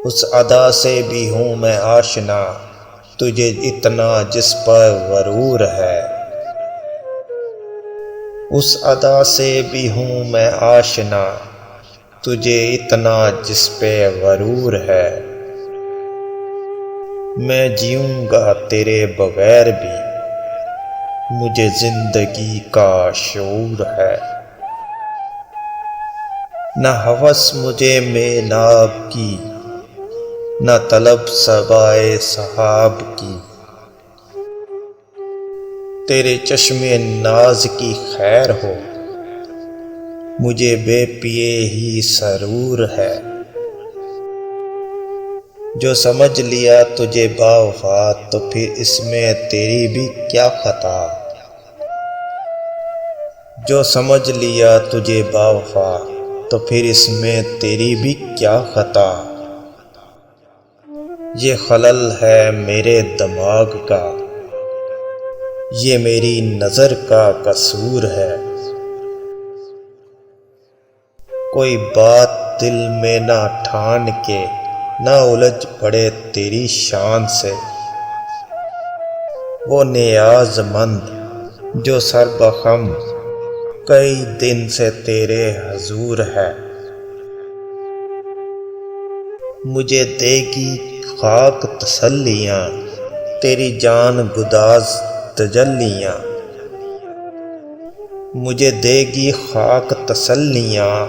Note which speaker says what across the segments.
Speaker 1: उस अदा से भी हूँ मैं आशना, तुझे इतना जिस पर गरूर है। उस अदा से भी हूँ मैं आशना, तुझे इतना जिस पे गरूर है। मैं जीऊँगा तेरे बगैर भी, मुझे जिंदगी का शऊर है। न हवस मुझे मेनाब की, न तलब सबाए सहाब की। तेरे चश्मे नाज की खैर हो, मुझे बेपिए ही सरूर है। जो समझ लिया तुझे बावफा, तो फिर इसमें तेरी भी क्या खता। जो समझ लिया तुझे बावफा, तो फिर इसमें तेरी भी क्या खता। ये खलल है मेरे दिमाग का, ये मेरी नज़र का कसूर है। कोई बात दिल में ना ठान के, ना उलझ पड़े तेरी शान से। वो नियाज़मंद जो सरबखम कई दिन से तेरे हजूर है। मुझे देगी खाक तसल्लियाँ, तेरी जान गुदाज तजल्लियाँ। मुझे देगी खाक तसल्लियाँ,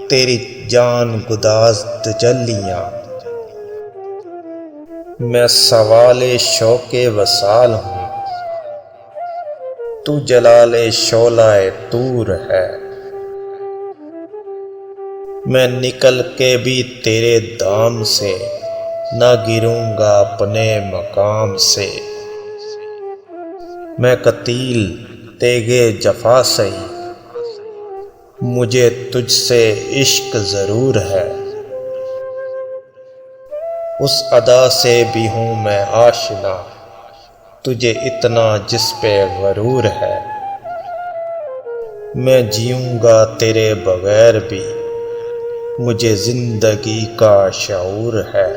Speaker 1: तेरी जान गुदाज तजल्लियाँ। मैं सवाले शौक़े वसाल हूँ, तू जलाले शोलाए तूर है। मैं निकल के भी तेरे दाम से, ना गिरूँगा अपने मकाम से। मैं कतील तेगे जफा सही, मुझे तुझसे इश्क ज़रूर है। उस अदा से भी हूँ मैं आशना, तुझे इतना जिस पे गरूर है। मैं जीऊँगा तेरे बगैर भी, मुझे जिंदगी का शऊर है।